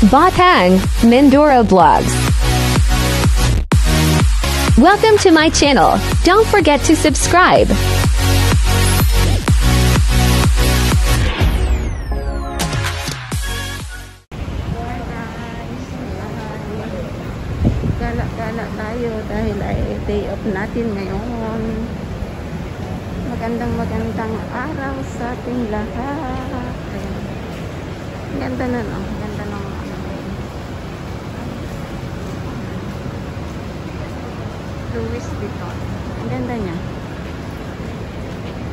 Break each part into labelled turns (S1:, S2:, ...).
S1: Batang, Mindoro Vlogs. Welcome to my channel. Don't forget to subscribe.
S2: Gala-gala tayo dahil ay day off natin ngayon. Magandang araw sa ating lahat. Ayan. Ganda na, no? Ganda ng Louis Vuitton. Ang ganda niya.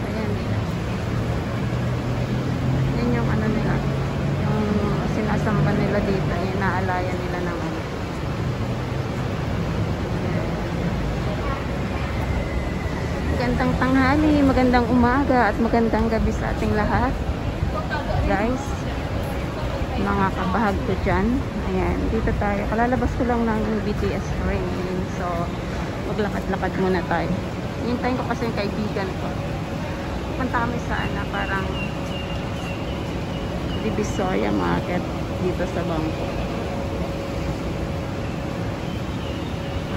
S2: Ayan. Yan yung ano nila. Yung sinasamba nila dito. Inaalaya nila ng ano. Magandang tanghali, magandang umaga at magandang gabi sa ating lahat. Guys, mga kabahag ko dyan. Ayan, dito tayo. Kalalabas ko lang ng BTS train. So, maglakad-lakad muna tayo. Hintayin ko kasi yung kaibigan ko. Punta kami sa parang Divisoria Market dito sa Bangko.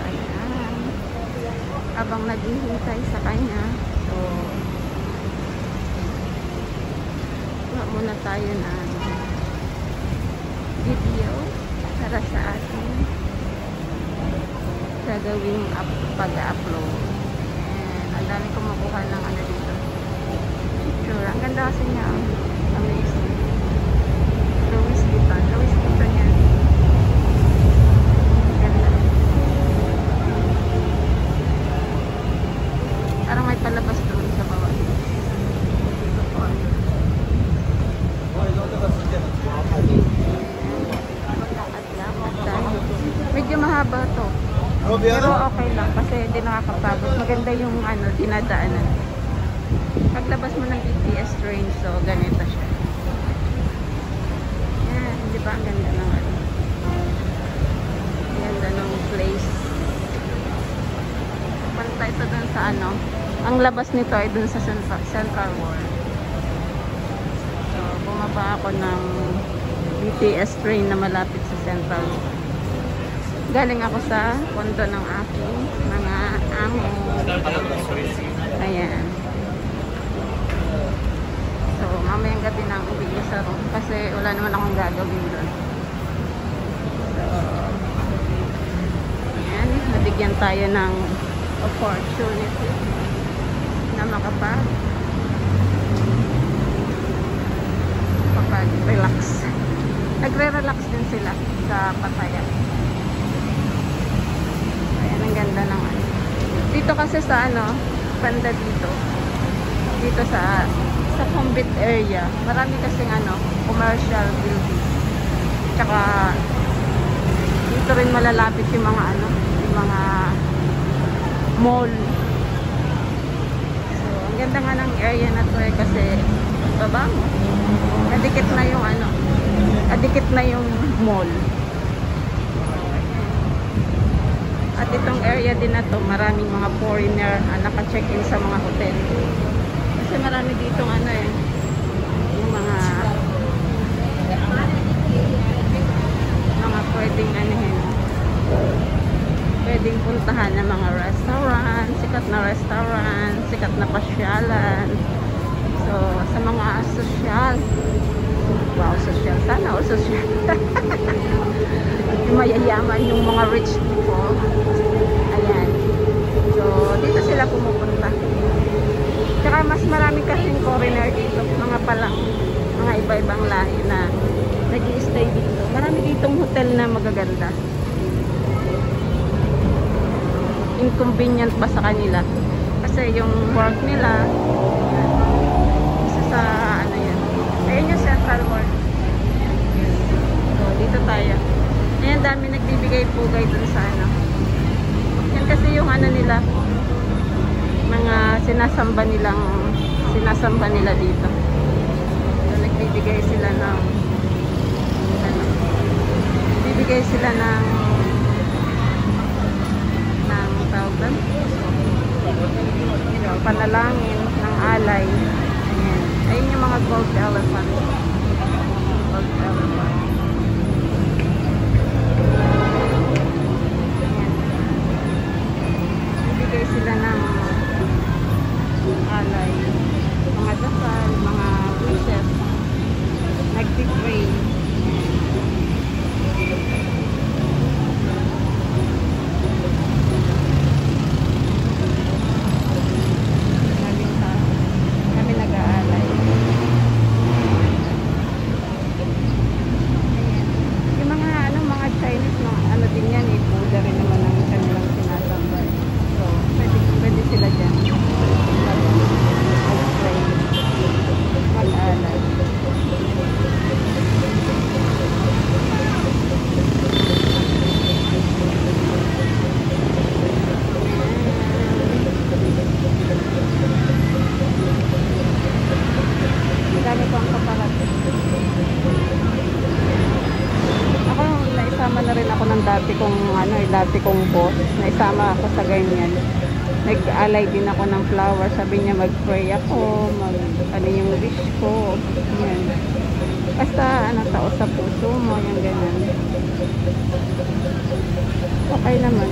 S2: Ayan. Habang naghihintay sa kanya, so muna tayo na video para sa ating gagawing pag-upload. And ang dami kumukuha ng ano dito picture. Ang ganda kasi niya, amazing. Louis Vuitton yan. Ganda. Parang may palabas doon sa bawah. Medyo mahaba to. Pero okay lang kasi hindi nakakapagod. Maganda yung dinadaanan. Paglabas mo ng BTS train, so ganito siya. Yan, di ba ang ganda ng ganda ng place. Punta ito dun sa ang labas nito ay dun sa Central World. So, bumaba ako ng BTS train na malapit sa Central World. Galing ako sa kondo ng aking mga amo. Ayan. So, mamayang gabi na ang uwi ko sa room kasi wala naman akong gagawin doon. So, ayan. Nabigyan tayo ng opportunity na makapag-relax. Nagre-relax din sila sa Pattaya. Ayan, ang ganda ng dito kasi sa banda dito sa Kumbit area, marami kasing commercial building. Tsaka dito rin malalapit yung mga yung mga mall. So, ang ganda nga ng area na to kasi baba mo. Adikit na yung mall. At itong area din na to, maraming mga foreigner naka-check-in sa mga hotel. Kasi marami dito yung mga pwedeng puntahan ng mga restaurant, sikat na pasyalan. So, sa mga social, wow, social, sana o social. Yung mayayaman, yung mga rich people. Ayan. So, dito sila pumupunta. Tsaka mas marami kasing foreigner dito. Mga iba-ibang lahi na nag-i-stay dito. Marami ditong hotel na magaganda. Inconvenient pa sa kanila. Kasi yung work nila, isa sa yan. Ayan yung Central World. So, dito tayo. Ayan, dami nagbibigay pugay dun sa yan kasi yung nila, mga sinasamba nila dito. So, nagbibigay sila ng tawag panalangin ng alay. Ayan yung mga gold elephant. dati kong ano, dati kong boss. Naisama ako sa ganyan. Nag-alay din ako ng flower. Sabi niya mag-pray ako, ano yung wish ko. Yan. Basta ano, tao sa puso mo, yung ganyan. Okay naman.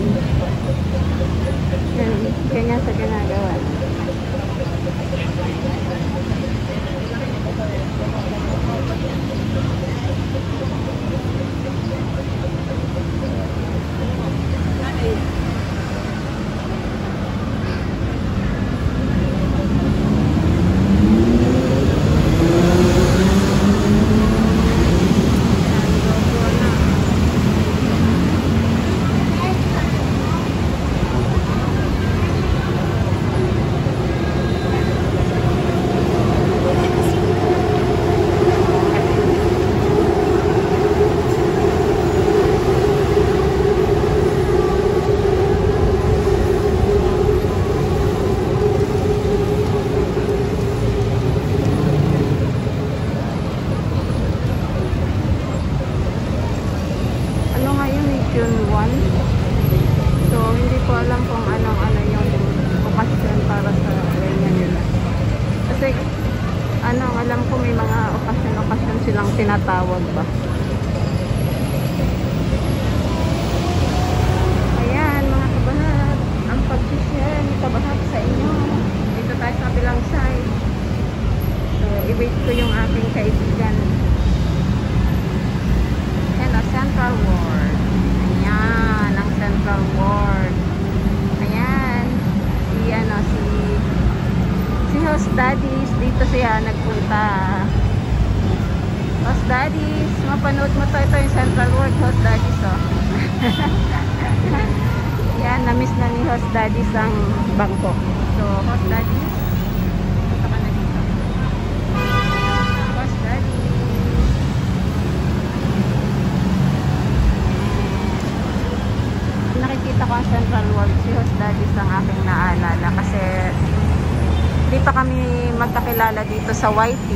S2: Yan, ganyan sa ginagawa. June 1. So, hindi ko alam kung ano yung okasyon para sa ganyan nila. Kasi, alam ko may mga okasyon silang tinatawag ba. Ayan, mga kabahag. Ang pag-share ni kabahag sa inyo. Dito tayo sa bilang side. So, i-wait ko yung aking kaibigan. Ayan, Central Ward. Ayan, ang Central Ward. Ayan, si Host Daddies, dito siya nagpunta. Host Daddies, mapanood mo to, ito yung Central Ward, Host Daddies, oh. Ayan, na-miss na ni Host Daddies ang Bangkok. So, Host Daddies, punta ka na dito. Host Daddies. Nakikita ko ang Central World, si Host Daddies ang aking naalala kasi di pa kami magkakilala dito sa YT.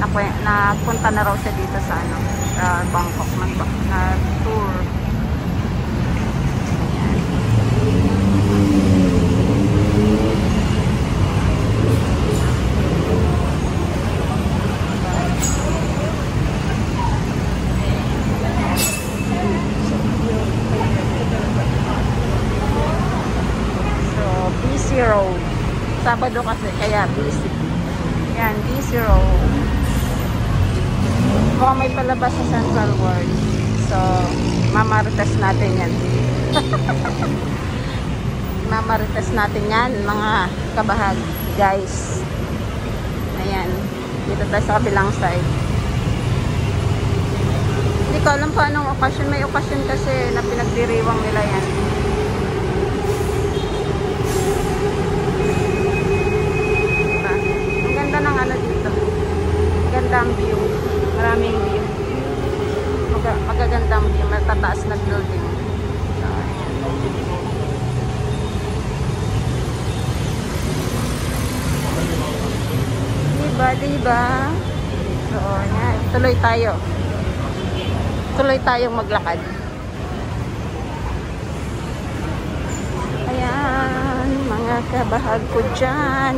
S2: Napunta na raw siya dito sa Bangkok na tour. Road. Sabado kasi kaya busy. Yan, busy road. Mukhang may palabas sa Central World. So, mamarites natin yan. Mamarites natin yan, mga kabahag, guys. Ayan. Dito tayo sa kabilang side. Hindi ko alam pa anong okasyon. May okasyon kasi na pinagdiriwang nila yan. Ng dito. Gandang view. Maraming view. Magagandang view. Matataas na building. So, ayan. Diba? So, ayan. Tuloy tayo. Tuloy tayong maglakad. Ayan. Mga kabahag ko dyan.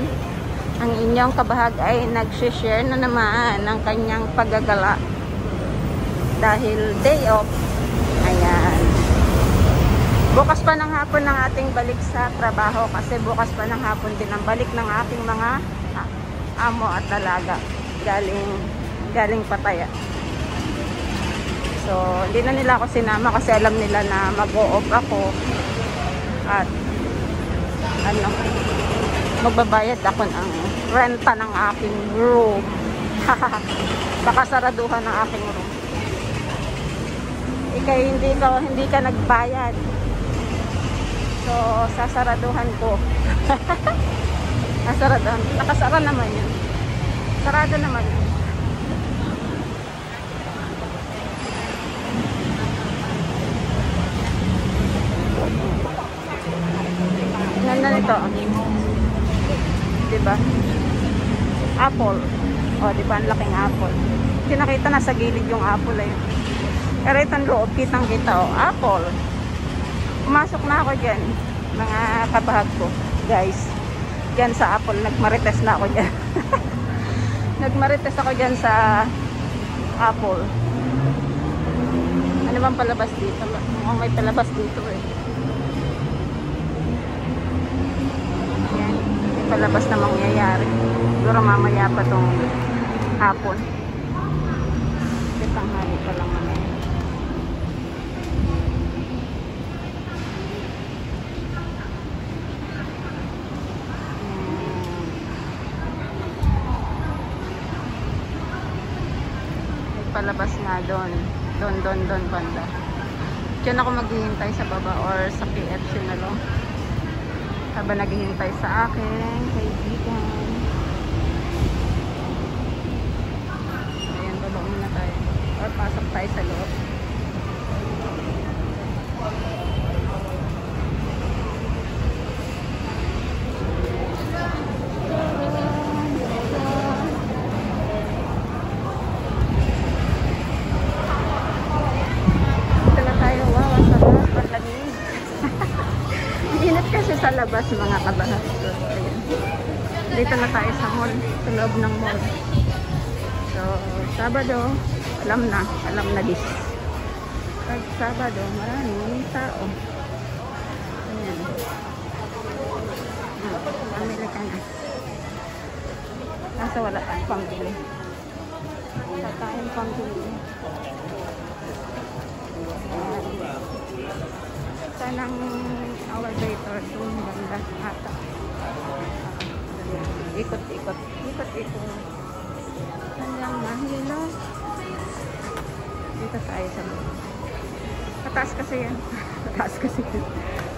S2: Ang inyong kabahag ay nag-share na naman ng kanyang paggagala dahil day off. Ayan. Bukas pa ng hapon ng ating balik sa trabaho kasi bukas pa ng hapon din ang balik ng ating mga amo at dalaga galing Pattaya. So, hindi na nila ako sinama kasi alam nila na mag-o-off ako at magbabayad ako ng renta ng aking room. Baka saraduhan ng aking room. Hindi ka nagbayad. So, sasaraduhan ko. Sasaraduhan. Nakasara naman yun. Sarado naman yun. Ganda nito. Diba? Apple. O, diba? Ang laking apple. Kinakita na sa gilid yung apple. Karetang loob, kitang-kita oh. Apple. Pumasok na ako dyan. Mga kabahag ko. Guys. Dyan sa Apple. Nagmarites na ako dyan. Nagmarites ako dyan sa Apple. Ano bang palabas dito? Mukhang may palabas dito eh. Ayan. May palabas na mangyayari. Siguro mamaya pa tong hapon. Tanghali pa lang naman. May palabas nga doon. Doon banda. Diyan ako maghihintay sa baba or sa KFC na lang. Habang naghihintay sa akin, kaibigan. Ayan, baba muna tayo. Or pasok tayo sa loob. Dito na tayo. Wow, ang sarap. Paglamig. Init kasi sa labas mga kabahas. Ayan. Dito na tayo sa mall. Sa loob ng mall. So, Sabado. Alam na this. Pag Sabado, maraming tao. Ayan. Pamili ka na. Nasa wala tayong pambili. Wala tayong pambili. Sanang elevator doon banda ata. Ikot-ikot. Hanggang mahilo. Dito tayo sa mga. Pataas kasi yan.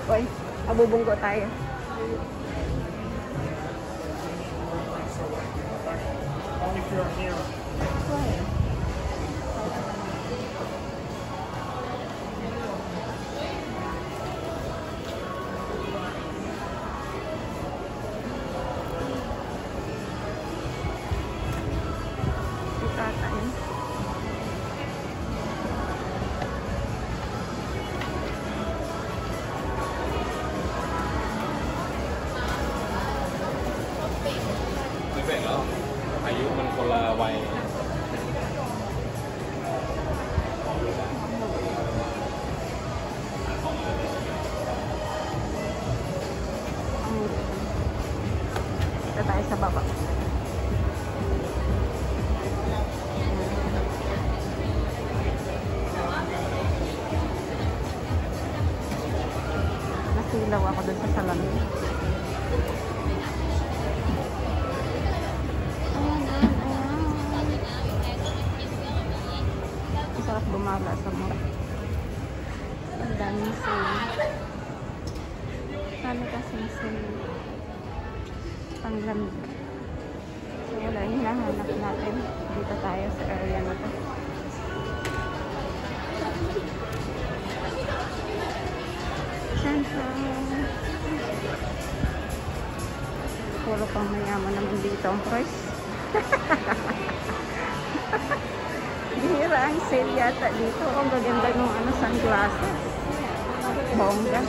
S2: Uy, abubunggo tayo. Dito tayo sa baba. Nasilaw ako dun sa salamin. Sarap bumala sa mga. Ang daming sale. Kami kasing sale. Panglamig. So wala, hinahanap natin. Dito tayo sa area na to. Central. Puro pang mayaman naman dito ang price. Bihira ang sale yata dito. Ang gaganda ng sunglasses. Bongga.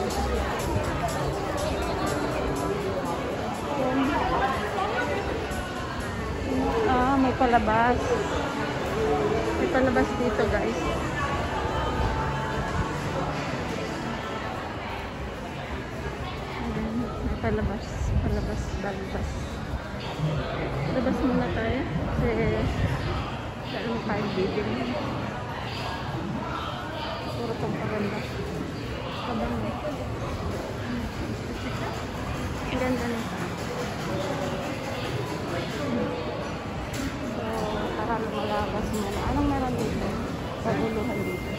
S2: May palabas. May palabas dito, guys. Ayan, may palabas. Balbas. Labas muna tayo. Kasi saan tayo bibili. Puro pang paganda. Kabang. Ang ganda nito. Tara, malabas muna. Anong meron dito? Paguluhan dito.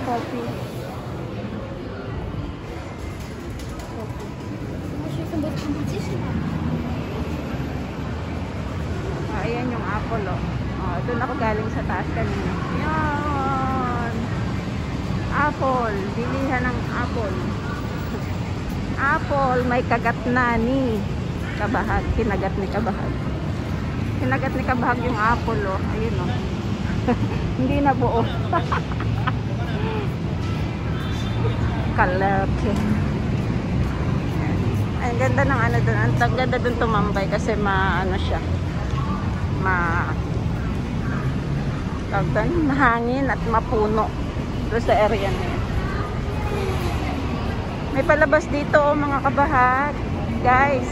S2: Coffee. Ayan yung apple, oh. Doon ako galing sa taas kanina. Yan! Apple. Bilihan ng apple. Apple. May kagat na ni Kabahag. Kinagat ni Kabahag. Kinagat ni Kabahag yung apple, oh. Ayun, oh. Hindi na buo. Kalaki. Ang ganda ng ano doon. Ang ganda doon tumambay kasi ano siya. Mahangin at mapuno doon sa area na yun. May palabas dito, oh, mga Kabahag. Guys,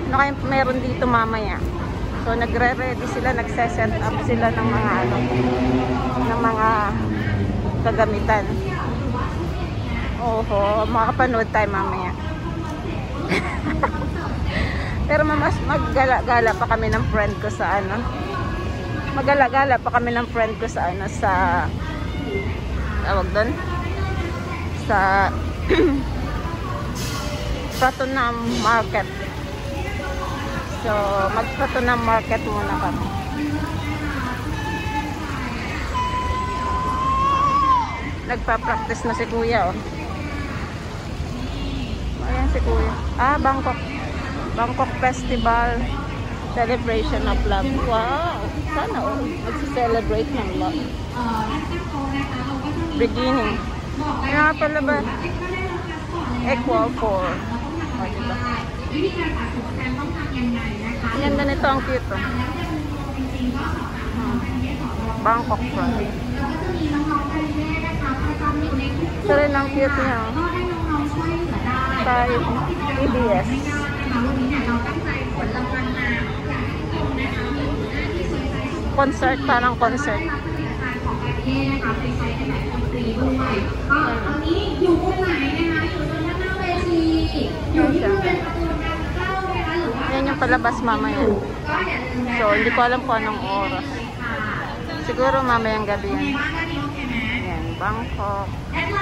S2: ano kaya meron dito mamaya? So nagre-ready sila, nagse-set up sila ng mga ng mga kagamitan. Oho, makakapanood tayo mamaya. Pero mas maggala-gala pa kami ng friend ko sa ano. Maggala-gala pa kami ng friend ko sa ano, sa tawag doon. Sa Pratunam Market. So, mag-Pratunam Market muna kami. Nagpa-practice na si Kuya, oh. Ayan si Kuya. Bangkok Festival Celebration of Love. Wow! Sana, oh, mag-celebrate ng love. Beginning. Kaya pala ba? Equal 4. O, diba? Yan, ganito ang cute, oh. Bangkok Pride. Ito rin ang cute niya, oh. Sa EBS. Concert, parang concert. Yan yung palabas mamaya. So, hindi ko alam kung anong oras. Siguro mamayang gabi yan. Yan, Bangkok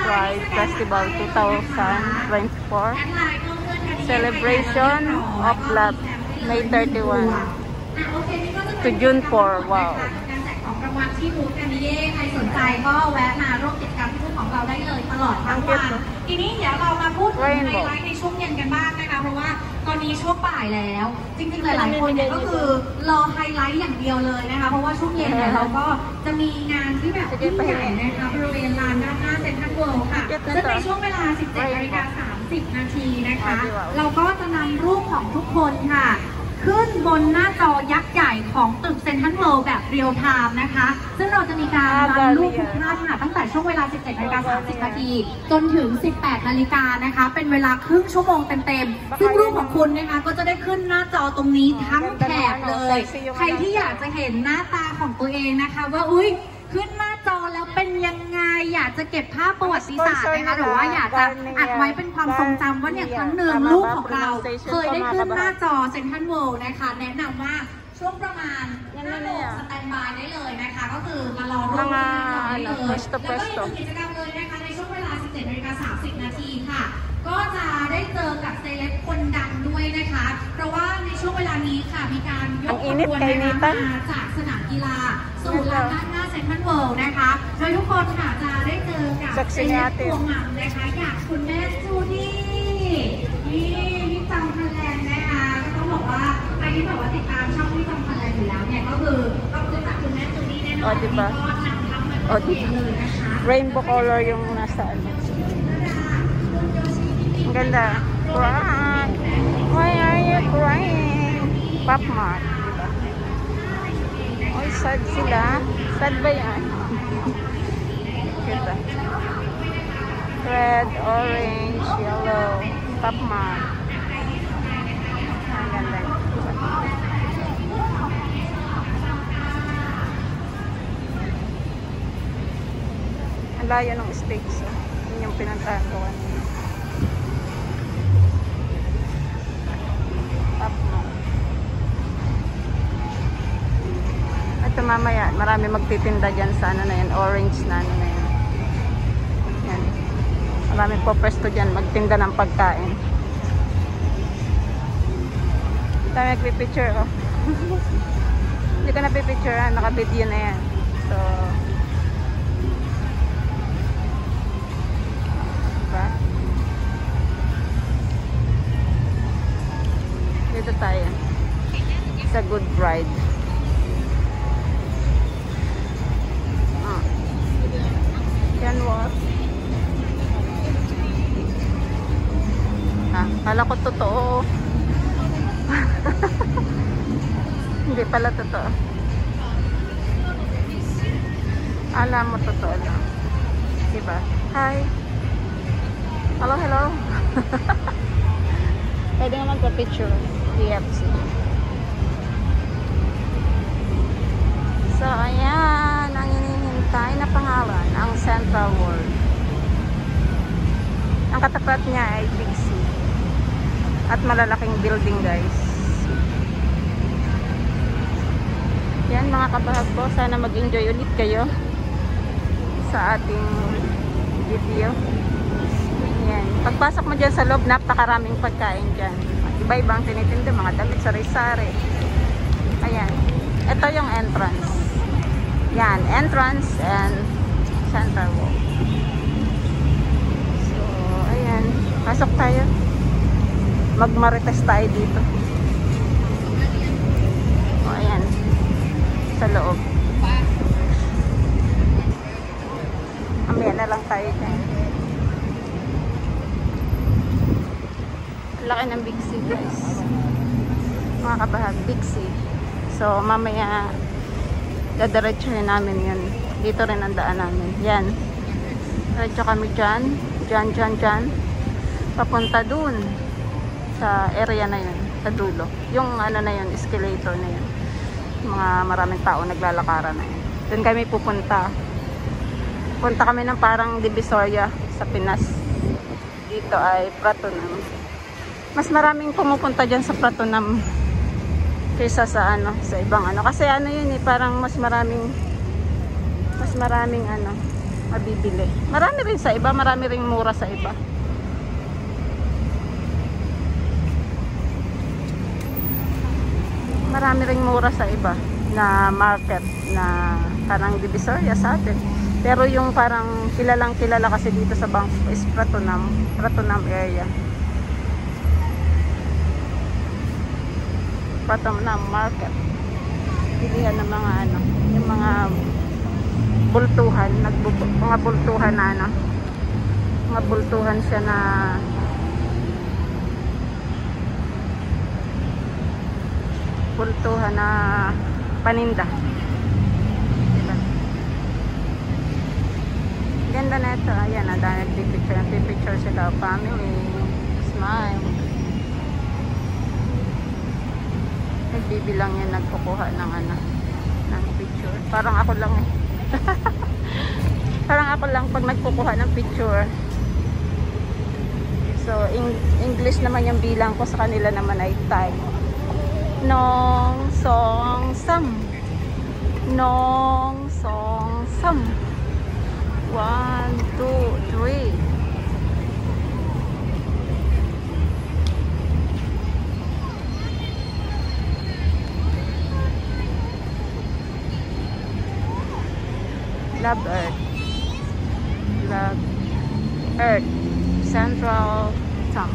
S2: Pride Festival 2024. Celebration of Love, May 31 to June 4. Wow.
S3: รางวัลที่บูธกันนี้ใครสนใจก็แวะมาร่วมกิจกรรมที่บูธของเราได้เลยตลอดทั้งวันทีนี้เดี๋ยวเรามาพูดถึงไฮไลท์ในช่วงเย็นกันบ้างนะคะเพราะว่าตอนนี้ช่วงบ่ายแล้วจริงๆหลายๆคนเนี่ยก็คือรอไฮไลท์อย่างเดียวเลยนะคะเพราะว่าช่วงเย็นเนี่ยเราก็จะมีงานที่แบบยิ่งใหญ่นะคะบริเวณลานด้านหน้าเซ็นทรัลเวิลด์ค่ะซึ่งในช่วงเวลา 17:30 นาทีนะคะเราก็จะนำรูปของทุกคนค่ะขึ้นบนหน้าจอยักษ์ใหญ่ของตึกเซ็นทรัลเวิลด์แบบเรียลไทม์นะคะซึ่งเราจะมีการรันรูปทุกท่านค่ะตั้งแต่ช่วงเวลา 17:30 นาทีจนถึง 18 นาฬิกานะคะเป็นเวลาครึ่งชั่วโมงเต็มๆซึ่งรูปของคุณนะคะก็จะได้ขึ้นหน้าจอตรงนี้ทั้งแถบเลยใครที่อยากจะเห็นหน้าตาของตัวเองนะคะว่าอุ๊ยขึ้นหน้าจอแล้วเป็นยังไงอยากจะเก็บภาพประวัติศาสตร์นะคะหรือว่าอยากจะอัดไว้เป็นความทรงจำว่าเนี่ยครั้งหนึ่งลูกของเราเคยได้ขึ้นหน้าจอเซ็นทรัลเวิลด์นะคะแนะนำว่าช่วงประมาณ5 โมงสแตนบายได้เลยนะคะก็คือมารอร่วมงานได้เลยแล้วก็อีกหนึ่งกิจกรรมเลยนะคะในช่วงเวลา 17:30 นาทีค่ะก็จะได้เจอกับเซเลบคนดังด้วยนะคะเพราะว่าในช่วงเวลานี้ค่ะมีการยกขบวนนะคะมาจากสนามกีฬาสู่ลานด้านหน้าเซ็นทรัลเวิลด์นะคะโดยทุกคนค่ะจะได้เจอกับเซเลบตัวหม่ำนะคะอย่างคุณแม่จูดี้นี่พี่จำพันแลนด์นะคะก็ต้องบอกว่าใครที่แบบว่าติดตามช่องพี่จำพันแลนด์อยู่แล้วเนี่ยก็คือต้องรู้จักคุณแม่จูดี้แน่นอนก็นำทัพมาเลยนะคะ
S2: Rainbow color yung nasa ano. Ang ganda. Cry. Why are you crying? Pop Mart, diba? Oy, sad sila. Sad ba yan? Ganda. Red, orange, yellow. Pop Mart. Ang ganda. Ang layo ng stage. So. Yun yung pinuntahan ko kanina. Ito mamaya, marami magtitinda dyan sa ano na yan, orange na ano na yan. Yan. Marami po pwesto dyan magtinda ng pagkain. Tayo nagpipicture, oh. Hindi ko napipicture, ha? Naka-video na yan. So, diba? Dito tayo sa Good Bride. Kala ko totoo. Hindi pala totoo. Alam mo totoo lang. Diba? Hi. Hello, hello. Pwede naman pa picture. KFC. So, ayan. Ang inihintay na pangalan. Ang Central World. Ang katapat niya ay Big C. At malalaking building, guys. Yan, mga kabahag ko. Sana mag-enjoy ulit kayo sa ating video. Yan. Pagpasok mo dyan sa loob, napakaraming pagkain dyan. Iba-ibang tinitinda, mga damit, sari-sari. Ayan. Ito yung entrance. Yan, entrance and Central World. So, ayan. Pasok tayo. Magmarites tayo dito. O, ayan. Sa loob. Amaya na lang tayo dyan. Laki ng Big C, guys. Mga kabahag, Big C. So, mamaya dadiretsuhin namin yun. Dito rin ang daan namin. Yan. Diretso kami dyan. Dyan. Papunta dun sa area na yun. Sa dulo. Yung ano na yun, escalator na yun. Mga maraming tao naglalakaran na yun. Dun kami pupunta. Punta kami ng parang Divisoria sa Pinas. Dito ay Pratunam. Mas maraming pumupunta dyan sa Pratunam kaysa sa ano, sa ibang ano. Kasi ano yun eh, parang mas maraming ano, mabibili. Marami rin sa iba, marami rin mura sa iba. Marami ring mura sa iba na market na parang Divisoria sa atin. Pero yung parang kilalang kilala kasi dito sa Bangkok is Pratunam area. Pratunam market. Pilihan ng mga ano, yung mga bultuhan, mga bultuhan na ano. Mga bultuhan siya na bultuhan na paninda. Diba? Ganda na ito. Ayan, ang dahil nagpipicture sila. Family. Smile. Nagbibilang yan, nagkukuha ng ano, ng picture. Parang ako lang eh. Parang ako lang pag nagkukuha ng picture. So, English naman yung bilang ko, sa kanila naman ay Thai. Nong song sam. 1, 2, 3. Love Earth Central Town.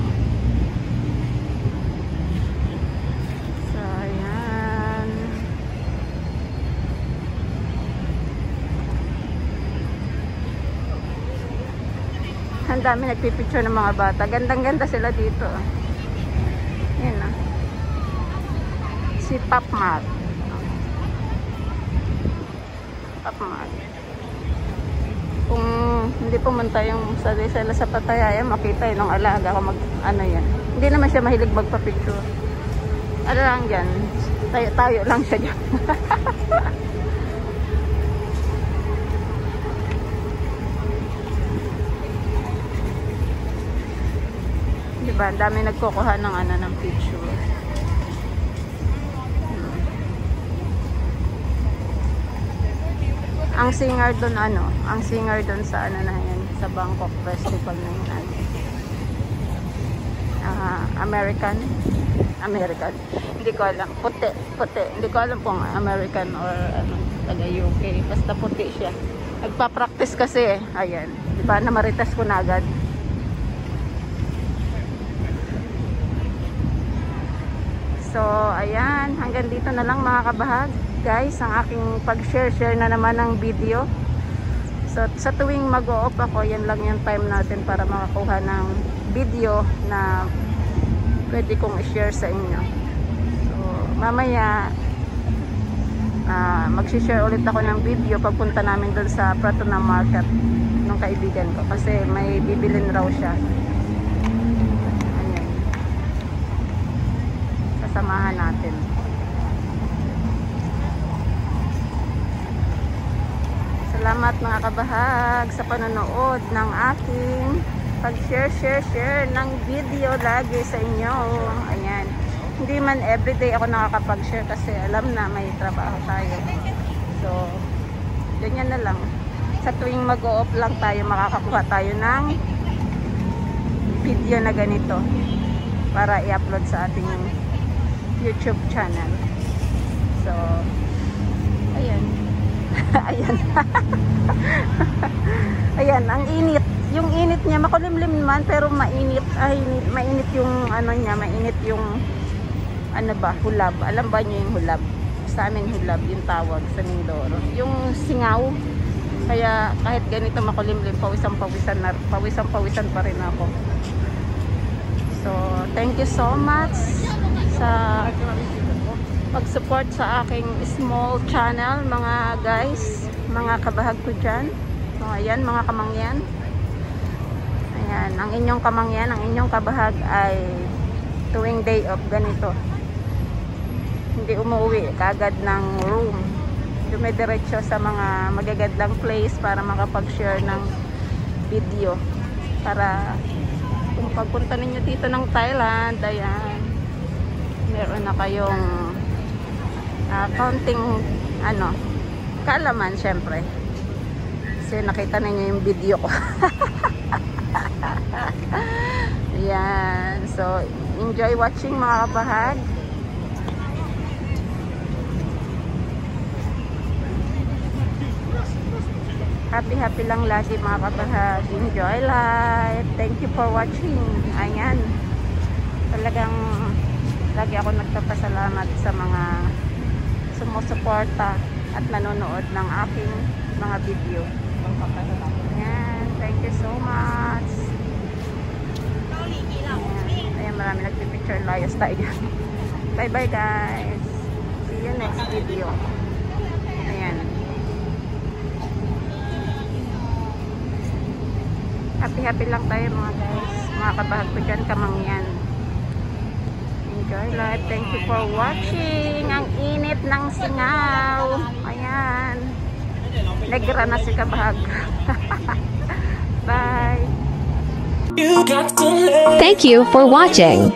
S2: So ayan, ang dami nagpipicture ng mga bata. Gandang-ganda sila dito. Yan na. Si Papmat. Kung hindi pumunta yung sala sa Pattaya, makita yun ng alaga kung ano yan. Hindi naman siya mahilig magpa-picture. Ano lang yan, tayo lang siya dyan. Diba, ang dami nagkukuha ng ano, ng picture. Ang singer doon sa ano na yan, sa Bangkok Festival na yun, American. Hindi ko alam, puti. Hindi ko alam kung American or ano, taga UK. Basta puti siya. Nagpa-practice kasi eh. Ayan, di ba, namaritas ko na agad. So, ayan, hanggang dito na lang mga kabahag. Guys, ang aking pag-share na naman ng video. So, sa tuwing mag-o-off ako, yan lang yung time natin para makakuha ng video na pwede kong i-share sa inyo. So, mamaya mag-share ulit ako ng video pagpunta namin doon sa Pratona Market ng kaibigan ko kasi may bibilin raw siya. Ayan. Sasamahan natin. Salamat mga kabahag sa panonood ng aking pag-share ng video lagi sa inyo. Ayan. Hindi man everyday ako nakakapag-share kasi alam na may trabaho tayo. So, ganyan na lang. Sa tuwing mag-o-off lang tayo, makakakuha tayo ng video na ganito para i-upload sa ating YouTube channel. So, ayan. Ayan. Ayan, ang init. Yung init niya, makulimlim man pero mainit. Mainit yung ano niya, mainit yung ano ba, hulab. Alam ba niyo yung hulab? Sa amin hulab yung tawag sa Mindoro. Yung singaw. Kaya kahit ganito makulimlim, pawisan pa rin ako. So, thank you so much sa pag-support sa aking small channel, mga guys, mga kabahag ko dyan. So, ayan, mga kamangyan. Ayan, ang inyong kamangyan, ang inyong kabahag ay tuwing day off ganito. Hindi umuwi kagad ng room. Dumidiretso sa mga magagandang place para makapag-share ng video. Para kung pagpunta ninyo dito ng Thailand, ayan, meron na kayong counting ano, kaalaman syempre. Kasi nakita ninyo yung video ko. Ayan. So, enjoy watching mga kabahag. Happy lang lagi mga kabahag. Enjoy life. Thank you for watching. Ayan. Talagang lagi ako nagpapasalamat sa mga sumusuporta at nanonood ng aking mga video. Ayan. Thank you so much. Ayan, marami nagpipicture. Layas tayo. Bye bye guys. See you next video. Ayan. Happy lang tayo mga guys. Mga kabahag ko dyan, kamangyan. Enjoy life. Thank you for watching. Ang init ng singaw. Ayan. Negra na si kabahag. Bye.
S1: Thank you for watching.